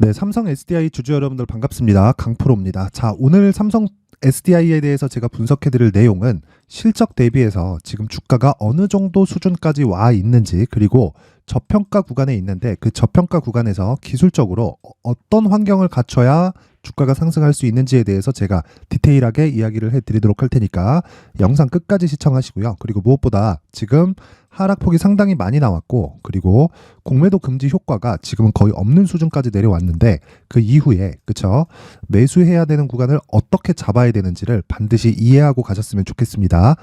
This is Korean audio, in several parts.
네, 삼성 SDI 주주 여러분들 반갑습니다. 강프로입니다. 자, 오늘 삼성 SDI에 대해서 제가 분석해드릴 내용은 실적 대비해서 지금 주가가 어느 정도 수준까지 와 있는지, 그리고 저평가 구간에 있는데 그 저평가 구간에서 기술적으로 어떤 환경을 갖춰야 주가가 상승할 수 있는지에 대해서 제가 디테일하게 이야기를 해드리도록 할 테니까 영상 끝까지 시청하시고요. 그리고 무엇보다 지금 하락폭이 상당히 많이 나왔고, 그리고 공매도 금지 효과가 지금은 거의 없는 수준까지 내려왔는데 그 이후에 그쵸 매수해야 되는 구간을 어떻게 잡아야 되는지를 반드시 이해하고 가셨으면 좋겠습니다.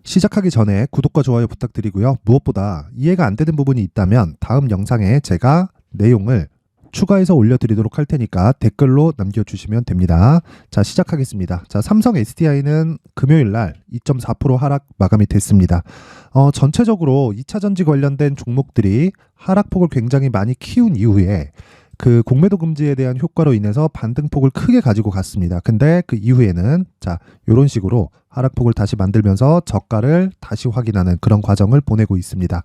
시작하기 전에 구독과 좋아요 부탁드리고요. 무엇보다 이해가 안 되는 부분이 있다면 다음 영상에 제가 내용을 추가해서 올려드리도록 할 테니까 댓글로 남겨주시면 됩니다. 자, 시작하겠습니다. 자, 삼성 SDI는 금요일 날 2.4% 하락 마감이 됐습니다. 전체적으로 2차전지 관련된 종목들이 하락폭을 굉장히 많이 키운 이후에 그 공매도 금지에 대한 효과로 인해서 반등폭을 크게 가지고 갔습니다. 근데 그 이후에는 자, 이런 식으로 하락폭을 다시 만들면서 저가를 다시 확인하는 그런 과정을 보내고 있습니다.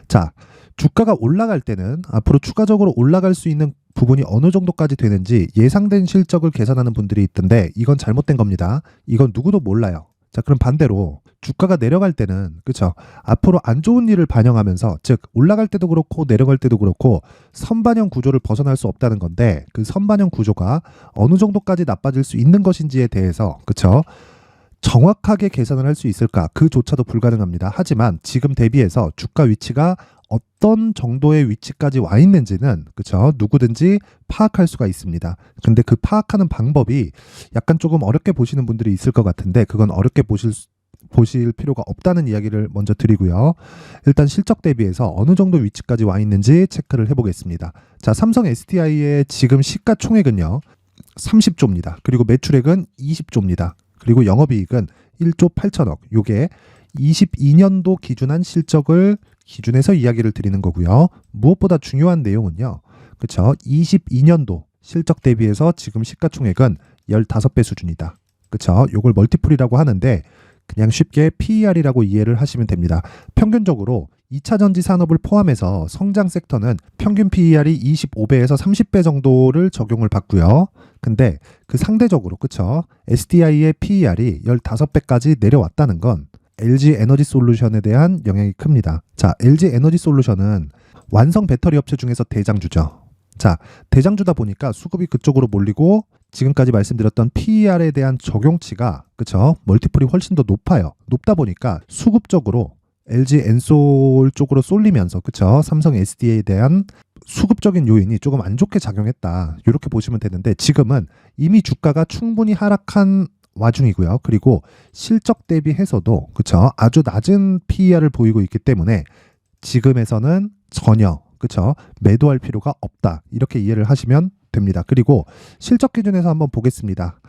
자, 주가가 올라갈 때는 앞으로 추가적으로 올라갈 수 있는 부분이 어느 정도까지 되는지 예상된 실적을 계산하는 분들이 있던데 이건 잘못된 겁니다. 이건 누구도 몰라요. 자, 그럼 반대로 주가가 내려갈 때는 그쵸 앞으로 안 좋은 일을 반영하면서, 즉 올라갈 때도 그렇고 내려갈 때도 그렇고 선반영 구조를 벗어날 수 없다는 건데, 그 선반영 구조가 어느 정도까지 나빠질 수 있는 것인지에 대해서 그쵸 정확하게 계산을 할 수 있을까, 그조차도 불가능합니다. 하지만 지금 대비해서 주가 위치가 어떤 정도의 위치까지 와 있는지는 그쵸 누구든지 파악할 수가 있습니다. 근데 그 파악하는 방법이 약간 조금 어렵게 보시는 분들이 있을 것 같은데 그건 어렵게 보실 필요가 없다는 이야기를 먼저 드리고요. 일단 실적 대비해서 어느 정도 위치까지 와 있는지 체크를 해보겠습니다. 자, 삼성 SDI의 지금 시가총액은요 30조입니다. 그리고 매출액은 20조입니다. 그리고 영업이익은 1조 8천억. 요게 22년도 기준한 실적을 기준해서 이야기를 드리는 거고요. 무엇보다 중요한 내용은요. 그쵸? 22년도 실적 대비해서 지금 시가총액은 15배 수준이다. 그쵸? 요걸 멀티플이라고 하는데 그냥 쉽게 PER이라고 이해를 하시면 됩니다. 평균적으로 2차 전지 산업을 포함해서 성장 섹터는 평균 PER이 25배에서 30배 정도를 적용을 받고요. 근데 그 상대적으로 그쵸? SDI의 PER이 15배까지 내려왔다는 건 LG 에너지 솔루션에 대한 영향이 큽니다. 자, LG 에너지 솔루션은 완성 배터리 업체 중에서 대장주죠. 자, 대장주다 보니까 수급이 그쪽으로 몰리고 지금까지 말씀드렸던 PER에 대한 적용치가 그쵸 멀티플이 훨씬 더 높아요. 높다 보니까 수급적으로 LG 엔솔 쪽으로 쏠리면서 그쵸 삼성 SDI에 대한 수급적인 요인이 조금 안 좋게 작용했다, 이렇게 보시면 되는데 지금은 이미 주가가 충분히 하락한 와중이고요. 그리고 실적 대비해서도 그쵸 아주 낮은 PER을 보이고 있기 때문에 지금에서는 전혀 그쵸 매도할 필요가 없다, 이렇게 이해를 하시면 됩니다. 그리고 실적 기준에서 한번 보겠습니다.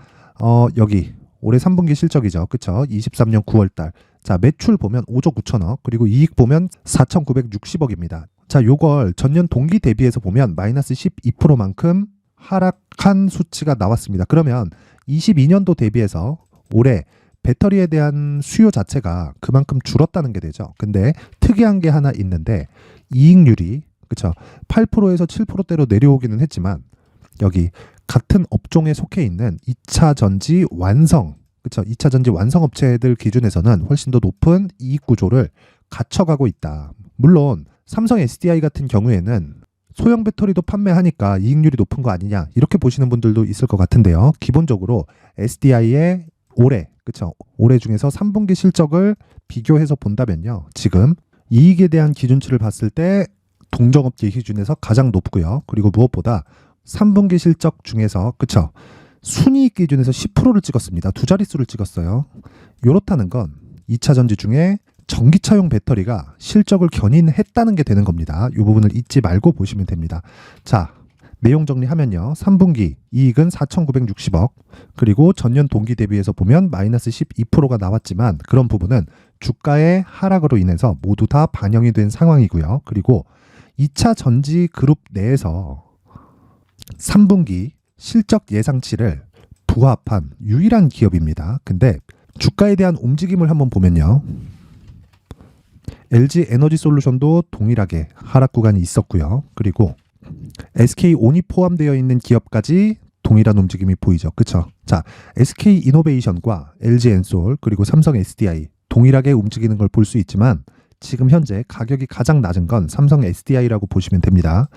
여기 올해 3분기 실적이죠. 그쵸 23년 9월달. 자, 매출 보면 5조 9천억, 그리고 이익 보면 4,960억입니다. 자, 요걸 전년 동기 대비해서 보면 마이너스 12%만큼 하락한 수치가 나왔습니다. 그러면 22년도 대비해서 올해 배터리에 대한 수요 자체가 그만큼 줄었다는 게 되죠. 근데 특이한 게 하나 있는데 이익률이 그쵸 8%에서 7%대로 내려오기는 했지만 여기 같은 업종에 속해 있는 2차 전지 완성 그쵸 2차 전지 완성 업체들 기준에서는 훨씬 더 높은 이익 구조를 갖춰가고 있다. 물론 삼성 SDI 같은 경우에는 소형 배터리도 판매하니까 이익률이 높은 거 아니냐, 이렇게 보시는 분들도 있을 것 같은데요. 기본적으로 SDI의 올해 중에서 3분기 실적을 비교해서 본다면요, 지금 이익에 대한 기준치를 봤을 때 동종업계 기준에서 가장 높고요. 그리고 무엇보다 3분기 실적 중에서 그쵸 순이익 기준에서 10%를 찍었습니다. 두 자릿수를 찍었어요. 요렇다는 건 2차 전지 중에 전기차용 배터리가 실적을 견인했다는 게 되는 겁니다. 이 부분을 잊지 말고 보시면 됩니다. 자, 내용 정리하면요. 3분기 이익은 4,960억, 그리고 전년 동기 대비해서 보면 마이너스 12%가 나왔지만 그런 부분은 주가의 하락으로 인해서 모두 다 반영이 된 상황이고요. 그리고 2차 전지 그룹 내에서 3분기 실적 예상치를 부합한 유일한 기업입니다. 근데 주가에 대한 움직임을 한번 보면요. LG 에너지 솔루션도 동일하게 하락 구간이 있었고요. 그리고 SK온이 포함되어 있는 기업까지 동일한 움직임이 보이죠. 그쵸? 자, SK이노베이션과 LG엔솔 그리고 삼성 SDI 동일하게 움직이는 걸 볼 수 있지만 지금 현재 가격이 가장 낮은 건 삼성 SDI라고 보시면 됩니다.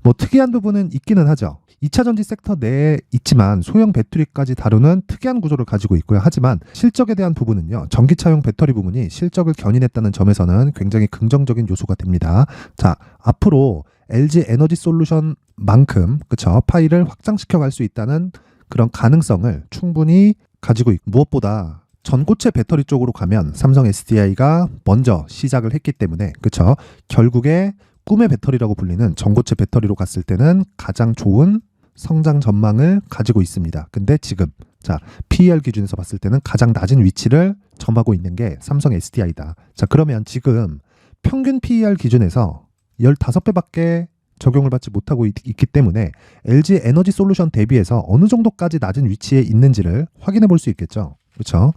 뭐 특이한 부분은 있기는 하죠. 2차전지 섹터 내에 있지만 소형 배터리까지 다루는 특이한 구조를 가지고 있고요. 하지만 실적에 대한 부분은요. 전기차용 배터리 부문이 실적을 견인했다는 점에서는 굉장히 긍정적인 요소가 됩니다. 자, 앞으로 LG 에너지 솔루션만큼 그쵸? 파이를 확장시켜 갈 수 있다는 그런 가능성을 충분히 가지고 있고 무엇보다 전고체 배터리 쪽으로 가면 삼성 SDI가 먼저 시작을 했기 때문에 그쵸? 결국에 꿈의 배터리라고 불리는 전고체 배터리로 갔을 때는 가장 좋은 성장 전망을 가지고 있습니다. 근데 지금 자 PER 기준에서 봤을 때는 가장 낮은 위치를 점하고 있는 게 삼성 SDI다. 자 그러면 지금 평균 PER 기준에서 15배밖에 적용을 받지 못하고 있기 때문에 LG 에너지 솔루션 대비해서 어느 정도까지 낮은 위치에 있는지를 확인해 볼 수 있겠죠. 그렇죠?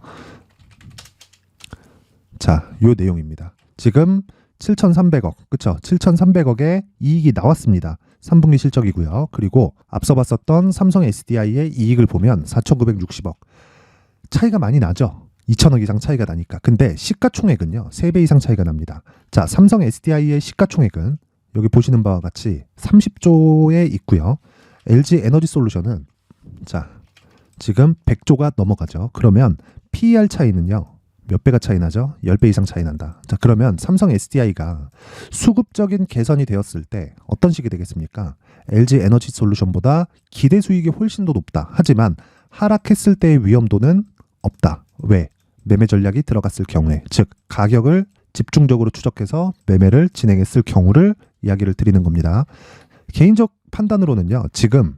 자, 요 내용입니다. 지금 7,300억, 그쵸? 7,300억의 이익이 나왔습니다. 3분기 실적이고요. 그리고 앞서 봤었던 삼성 SDI의 이익을 보면 4,960억. 차이가 많이 나죠? 2,000억 이상 차이가 나니까. 근데 시가총액은요, 3배 이상 차이가 납니다. 자, 삼성 SDI의 시가총액은 여기 보시는 바와 같이 30조에 있고요. LG 에너지 솔루션은 자, 지금 100조가 넘어가죠. 그러면 PER 차이는요. 몇 배가 차이 나죠? 10배 이상 차이 난다. 자, 그러면 삼성 SDI가 수급적인 개선이 되었을 때 어떤 식이 되겠습니까? LG 에너지 솔루션보다 기대 수익이 훨씬 더 높다. 하지만 하락했을 때의 위험도는 없다. 왜? 매매 전략이 들어갔을 경우에, 즉 가격을 집중적으로 추적해서 매매를 진행했을 경우를 이야기를 드리는 겁니다. 개인적 판단으로는요. 지금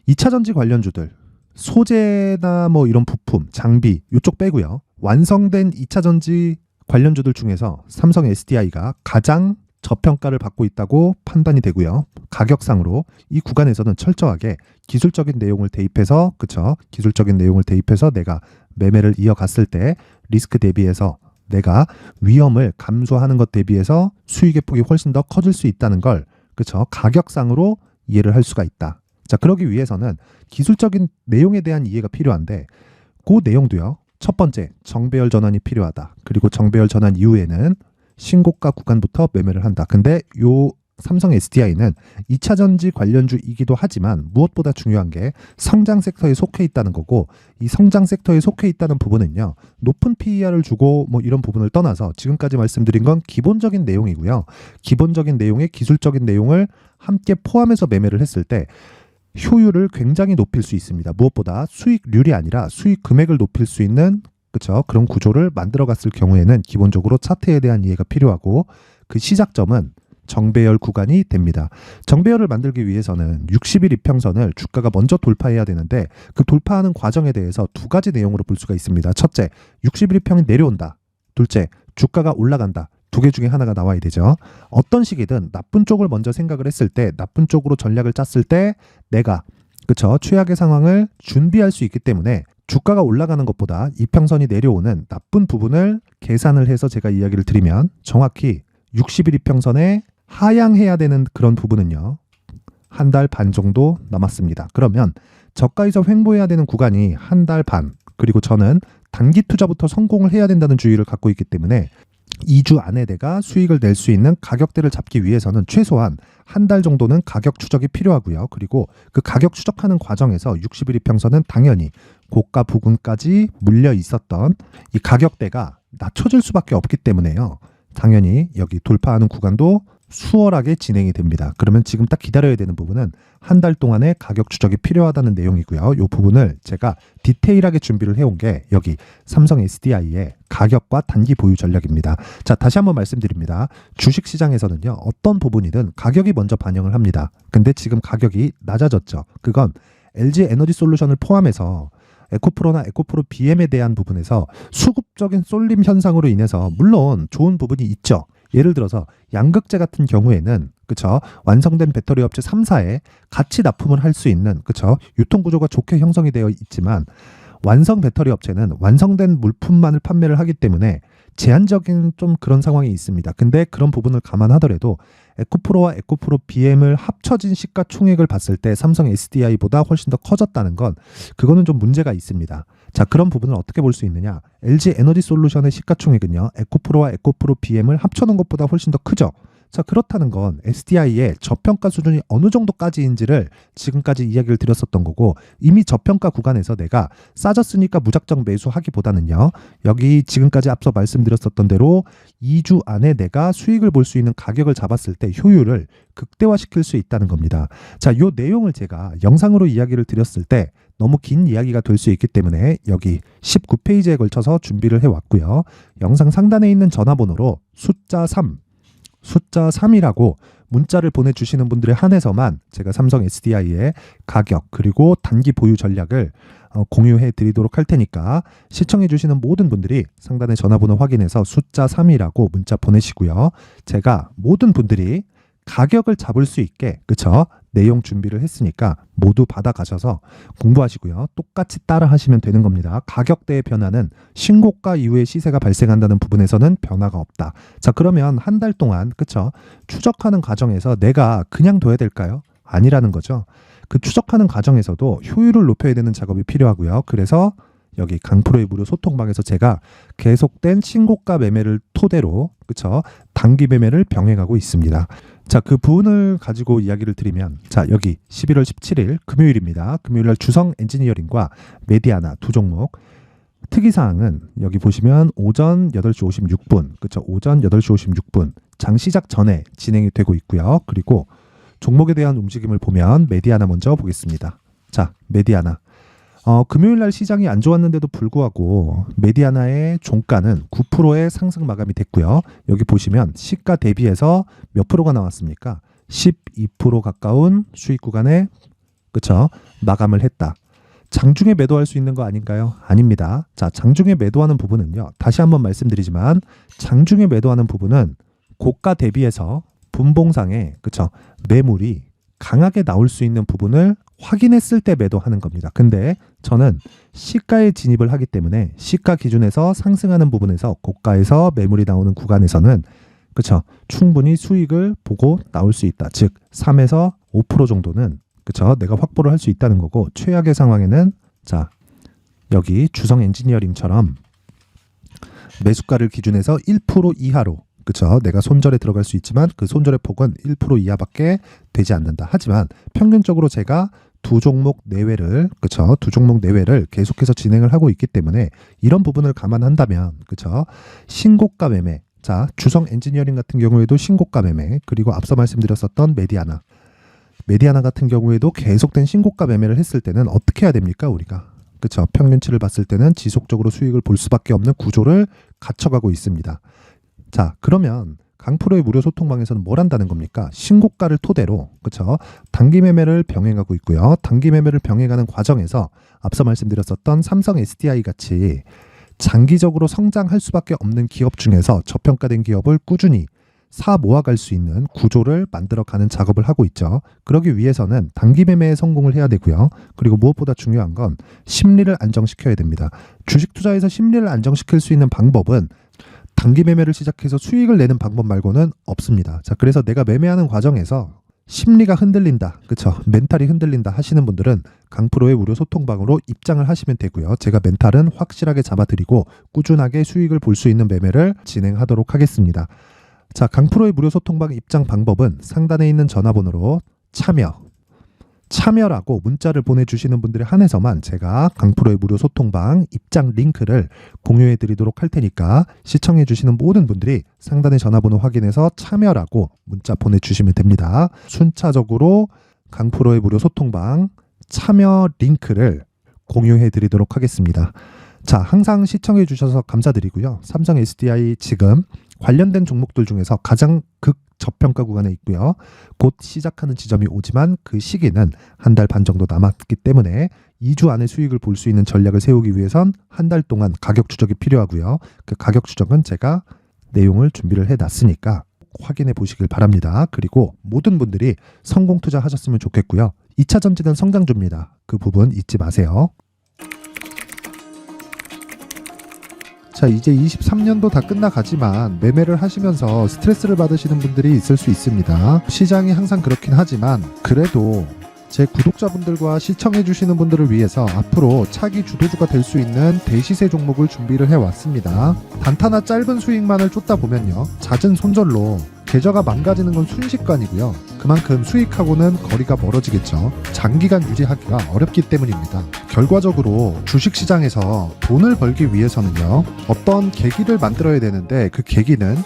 2차전지 관련주들 소재나 뭐 이런 부품, 장비 이쪽 빼고요. 완성된 2차전지 관련주들 중에서 삼성 SDI가 가장 저평가를 받고 있다고 판단이 되고요. 가격상으로 이 구간에서는 철저하게 기술적인 내용을 대입해서 그쵸? 기술적인 내용을 대입해서 내가 매매를 이어갔을 때 리스크 대비해서 내가 위험을 감수하는 것 대비해서 수익의 폭이 훨씬 더 커질 수 있다는 걸 그쵸? 가격상으로 이해를 할 수가 있다. 자, 그러기 위해서는 기술적인 내용에 대한 이해가 필요한데 그 내용도요. 첫 번째, 정배열 전환이 필요하다. 그리고 정배열 전환 이후에는 신고가 구간부터 매매를 한다. 근데 요 삼성 SDI는 2차전지 관련주이기도 하지만 무엇보다 중요한 게 성장 섹터에 속해 있다는 거고 이 성장 섹터에 속해 있다는 부분은요. 높은 PER을 주고 뭐 이런 부분을 떠나서 지금까지 말씀드린 건 기본적인 내용이고요. 기본적인 내용에 기술적인 내용을 함께 포함해서 매매를 했을 때 효율을 굉장히 높일 수 있습니다. 무엇보다 수익률이 아니라 수익 금액을 높일 수 있는 그쵸? 그런 구조를 만들어 갔을 경우에는 기본적으로 차트에 대한 이해가 필요하고 그 시작점은 정배열 구간이 됩니다. 정배열을 만들기 위해서는 60일 이평선을 주가가 먼저 돌파해야 되는데 그 돌파하는 과정에 대해서 두 가지 내용으로 볼 수가 있습니다. 첫째, 60일 이평이 내려온다. 둘째, 주가가 올라간다. 두 개 중에 하나가 나와야 되죠. 어떤 식이든 나쁜 쪽을 먼저 생각을 했을 때 나쁜 쪽으로 전략을 짰을 때 내가 그쵸 최악의 상황을 준비할 수 있기 때문에 주가가 올라가는 것보다 이평선이 내려오는 나쁜 부분을 계산을 해서 제가 이야기를 드리면 정확히 60일 이평선에 하향해야 되는 그런 부분은요. 한 달 반 정도 남았습니다. 그러면 저가에서 횡보해야 되는 구간이 한 달 반 그리고 저는 단기 투자부터 성공을 해야 된다는 주의를 갖고 있기 때문에 2주 안에 내가 수익을 낼 수 있는 가격대를 잡기 위해서는 최소한 한 달 정도는 가격 추적이 필요하고요. 그리고 그 가격 추적하는 과정에서 60일 이평선은 당연히 고가 부근까지 물려 있었던 이 가격대가 낮춰질 수밖에 없기 때문에요. 당연히 여기 돌파하는 구간도 수월하게 진행이 됩니다. 그러면 지금 딱 기다려야 되는 부분은 한 달 동안의 가격 추적이 필요하다는 내용이고요. 이 부분을 제가 디테일하게 준비를 해온 게 여기 삼성 SDI의 가격과 단기 보유 전략입니다. 자, 다시 한번 말씀드립니다. 주식시장에서는요. 어떤 부분이든 가격이 먼저 반영을 합니다. 근데 지금 가격이 낮아졌죠. 그건 LG 에너지 솔루션을 포함해서 에코프로나 에코프로 BM에 대한 부분에서 수급적인 쏠림 현상으로 인해서 물론 좋은 부분이 있죠. 예를 들어서 양극재 같은 경우에는 그쵸 완성된 배터리 업체 3사에 같이 납품을 할 수 있는 그쵸 유통 구조가 좋게 형성이 되어 있지만 완성 배터리 업체는 완성된 물품만을 판매를 하기 때문에 제한적인 좀 그런 상황이 있습니다. 근데 그런 부분을 감안하더라도 에코프로와 에코프로 BM을 합쳐진 시가총액을 봤을 때 삼성 SDI보다 훨씬 더 커졌다는 건 그거는 좀 문제가 있습니다. 자, 그런 부분을 어떻게 볼 수 있느냐? LG 에너지 솔루션의 시가총액은요, 에코프로와 에코프로 BM을 합쳐놓은 것보다 훨씬 더 크죠. 자, 그렇다는 건 SDI의 저평가 수준이 어느 정도까지인지를 지금까지 이야기를 드렸었던 거고, 이미 저평가 구간에서 내가 싸졌으니까 무작정 매수하기보다는요, 여기 지금까지 앞서 말씀드렸었던 대로 2주 안에 내가 수익을 볼 수 있는 가격을 잡았을 때 효율을 극대화시킬 수 있다는 겁니다. 자, 요 내용을 제가 영상으로 이야기를 드렸을 때 너무 긴 이야기가 될 수 있기 때문에 여기 19페이지에 걸쳐서 준비를 해왔고요. 영상 상단에 있는 전화번호로 숫자 3이라고 문자를 보내주시는 분들에 한해서만 제가 삼성 SDI의 가격 그리고 단기 보유 전략을 공유해 드리도록 할 테니까 시청해 주시는 모든 분들이 상단의 전화번호 확인해서 숫자 3이라고 문자 보내시고요. 제가 모든 분들이 가격을 잡을 수 있게, 그쵸? 내용 준비를 했으니까 모두 받아가셔서 공부하시고요. 똑같이 따라 하시면 되는 겁니다. 가격대의 변화는 신고가 이후에 시세가 발생한다는 부분에서는 변화가 없다. 자, 그러면 한 달 동안, 그쵸? 추적하는 과정에서 내가 그냥 둬야 될까요? 아니라는 거죠. 그 추적하는 과정에서도 효율을 높여야 되는 작업이 필요하고요. 그래서 여기 강프로의 무료 소통방에서 제가 계속된 신고가 매매를 토대로, 그쵸? 단기 매매를 병행하고 있습니다. 자, 그 부분을 가지고 이야기를 드리면, 자, 여기 11월 17일 금요일입니다. 금요일날 주성 엔지니어링과 메디아나 두 종목. 특이사항은 여기 보시면 오전 8시 56분, 그쵸? 오전 8시 56분 장 시작 전에 진행이 되고 있고요. 그리고 종목에 대한 움직임을 보면 메디아나 먼저 보겠습니다. 자, 메디아나. 금요일날 시장이 안 좋았는데도 불구하고 메디아나의 종가는 9%의 상승 마감이 됐고요. 여기 보시면 시가 대비해서 몇 프로가 나왔습니까? 12% 가까운 수익 구간에, 그쵸? 마감을 했다. 장중에 매도할 수 있는 거 아닌가요? 아닙니다. 자, 장중에 매도하는 부분은요, 다시 한번 말씀드리지만 장중에 매도하는 부분은 고가 대비해서 분봉상에, 그쵸? 매물이 강하게 나올 수 있는 부분을 확인했을 때 매도하는 겁니다. 근데 저는 시가에 진입을 하기 때문에 시가 기준에서 상승하는 부분에서 고가에서 매물이 나오는 구간에서는, 그쵸? 충분히 수익을 보고 나올 수 있다. 즉 3에서 5% 정도는, 그쵸? 내가 확보를 할 수 있다는 거고, 최악의 상황에는, 자, 여기 주성 엔지니어링처럼 매수가를 기준해서 1% 이하로, 그쵸? 내가 손절에 들어갈 수 있지만 그 손절의 폭은 1% 이하밖에 되지 않는다. 하지만 평균적으로 제가 두 종목 내외를, 그쵸? 두 종목 내외를 계속해서 진행을 하고 있기 때문에 이런 부분을 감안한다면, 그쵸? 신고가 매매. 자, 주성 엔지니어링 같은 경우에도 신고가 매매, 그리고 앞서 말씀드렸었던 메디아나 같은 경우에도 계속된 신고가 매매를 했을 때는 어떻게 해야 됩니까? 우리가, 그쵸? 평균치를 봤을 때는 지속적으로 수익을 볼 수밖에 없는 구조를 갖춰가고 있습니다. 자, 그러면 강프로의 무료 소통방에서는 뭘 한다는 겁니까? 신고가를 토대로, 그쵸? 단기 매매를 병행하고 있고요. 단기 매매를 병행하는 과정에서 앞서 말씀드렸었던 삼성 SDI 같이 장기적으로 성장할 수밖에 없는 기업 중에서 저평가된 기업을 꾸준히 사 모아갈 수 있는 구조를 만들어가는 작업을 하고 있죠. 그러기 위해서는 단기 매매에 성공을 해야 되고요. 그리고 무엇보다 중요한 건 심리를 안정시켜야 됩니다. 주식 투자에서 심리를 안정시킬 수 있는 방법은 단기 매매를 시작해서 수익을 내는 방법 말고는 없습니다. 자, 그래서 내가 매매하는 과정에서 심리가 흔들린다, 그쵸? 멘탈이 흔들린다 하시는 분들은 강프로의 무료 소통방으로 입장을 하시면 되고요. 제가 멘탈은 확실하게 잡아드리고 꾸준하게 수익을 볼 수 있는 매매를 진행하도록 하겠습니다. 자, 강프로의 무료 소통방 입장 방법은 상단에 있는 전화번호로 참여라고 문자를 보내주시는 분들에 한해서만 제가 강프로의 무료 소통방 입장 링크를 공유해 드리도록 할 테니까 시청해 주시는 모든 분들이 상단의 전화번호 확인해서 참여라고 문자 보내주시면 됩니다. 순차적으로 강프로의 무료 소통방 참여 링크를 공유해 드리도록 하겠습니다. 자, 항상 시청해 주셔서 감사드리고요. 삼성 SDI 지금 관련된 종목들 중에서 가장 극저평가 구간에 있고요. 곧 시작하는 지점이 오지만 그 시기는 한 달 반 정도 남았기 때문에 2주 안에 수익을 볼 수 있는 전략을 세우기 위해선 한 달 동안 가격 추적이 필요하고요. 그 가격 추적은 제가 내용을 준비를 해놨으니까 확인해 보시길 바랍니다. 그리고 모든 분들이 성공 투자하셨으면 좋겠고요. 2차 전지는 성장주입니다. 그 부분 잊지 마세요. 자, 이제 23년도 다 끝나가지만 매매를 하시면서 스트레스를 받으시는 분들이 있을 수 있습니다. 시장이 항상 그렇긴 하지만 그래도 제 구독자분들과 시청해주시는 분들을 위해서 앞으로 차기 주도주가 될 수 있는 대시세 종목을 준비를 해왔습니다. 단타나 짧은 수익만을 쫓다 보면요, 잦은 손절로 계좌가 망가지는 건 순식간이고요. 그만큼 수익하고는 거리가 멀어지겠죠. 장기간 유지하기가 어렵기 때문입니다. 결과적으로 주식시장에서 돈을 벌기 위해서는요, 어떤 계기를 만들어야 되는데 그 계기는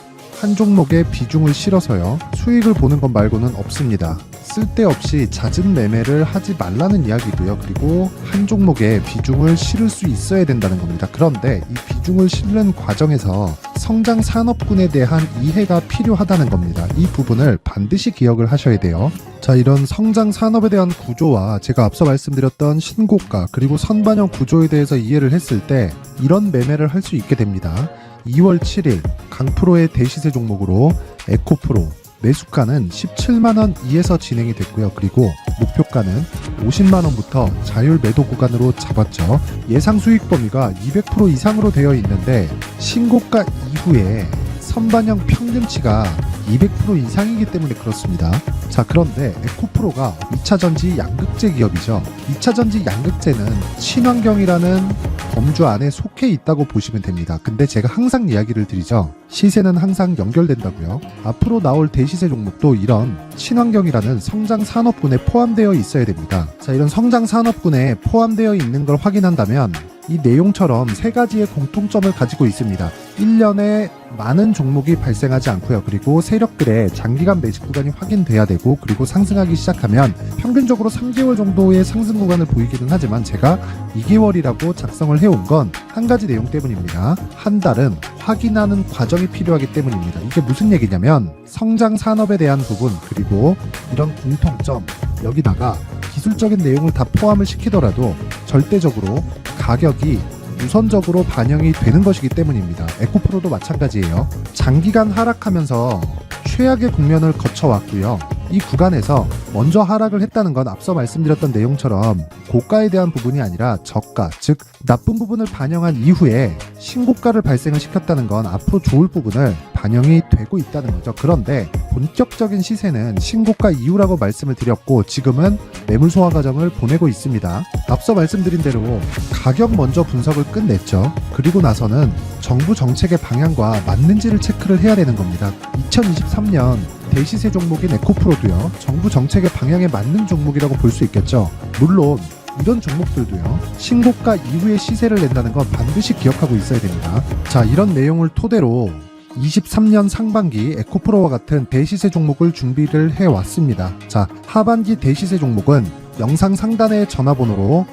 한 종목에 비중을 실어서요, 수익을 보는 것 말고는 없습니다. 쓸데없이 잦은 매매를 하지 말라는 이야기고요. 그리고 한 종목에 비중을 실을 수 있어야 된다는 겁니다. 그런데 이 비중을 실는 과정에서 성장 산업군에 대한 이해가 필요하다는 겁니다. 이 부분을 반드시 기억을 하셔야 돼요. 자, 이런 성장 산업에 대한 구조와 제가 앞서 말씀드렸던 신고가 그리고 선반영 구조에 대해서 이해를 했을 때 이런 매매를 할 수 있게 됩니다. 2월 7일 강프로의 대시세 종목으로 에코프로 매수가는 17만원 이에서 진행이 됐고요. 그리고 목표가는 50만원부터 자율 매도 구간으로 잡았죠. 예상 수익 범위가 200% 이상으로 되어 있는데 신고가 이후에 선반영 평균치가 200% 이상이기 때문에 그렇습니다. 자, 그런데 에코프로가 2차전지 양극재 기업이죠. 2차전지 양극재는 친환경이라는 범주 안에 속해 있다고 보시면 됩니다. 근데 제가 항상 이야기를 드리죠. 시세는 항상 연결된다고요. 앞으로 나올 대시세 종목도 이런 친환경이라는 성장 산업군에 포함되어 있어야 됩니다. 자, 이런 성장 산업군에 포함되어 있는 걸 확인한다면 이 내용처럼 세 가지의 공통점을 가지고 있습니다. 1년에 많은 종목이 발생하지 않고요. 그리고 세력들의 장기간 매집 구간이 확인돼야 되고, 그리고 상승하기 시작하면 평균적으로 3개월 정도의 상승 구간을 보이기는 하지만 제가 2개월이라고 작성을 해온 건 한 가지 내용 때문입니다. 한 달은 확인하는 과정이 필요하기 때문입니다. 이게 무슨 얘기냐면 성장 산업에 대한 부분, 그리고 이런 공통점, 여기다가 기술적인 내용을 다 포함을 시키더라도 절대적으로 가격이 우선적으로 반영이 되는 것이기 때문입니다. 에코프로도 마찬가지예요. 장기간 하락하면서 최악의 국면을 거쳐왔고요. 이 구간에서 먼저 하락을 했다는 건 앞서 말씀드렸던 내용처럼 고가에 대한 부분이 아니라 저가, 즉 나쁜 부분을 반영한 이후에 신고가를 발생을 시켰다는 건 앞으로 좋을 부분을 반영이 되고 있다는 거죠. 그런데 본격적인 시세는 신고가 이후라고 말씀을 드렸고 지금은 매물 소화 과정을 보내고 있습니다. 앞서 말씀드린 대로 가격 먼저 분석을 끝냈죠. 그리고 나서는 정부 정책의 방향과 맞는지를 체크를 해야 되는 겁니다. 2023년 대시세 종목인 에코프로도요, 정부 정책의 방향에 맞는 종목이라고 볼 수 있겠죠. 물론 이런 종목들도요, 신고가 이후에 시세를 낸다는 건 반드시 기억하고 있어야 됩니다. 자, 이런 내용을 토대로 23년 상반기 에코프로와 같은 대시세 종목을 준비를 해왔습니다. 자, 하반기 대시세 종목은 영상 상단의 전화번호로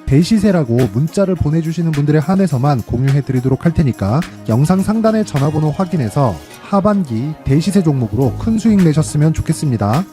대시세라고 문자를 보내주시는 분들에 한해서만 공유해드리도록 할 테니까 영상 상단의 전화번호 확인해서 하반기 대시세 종목으로 큰 수익 내셨으면 좋겠습니다.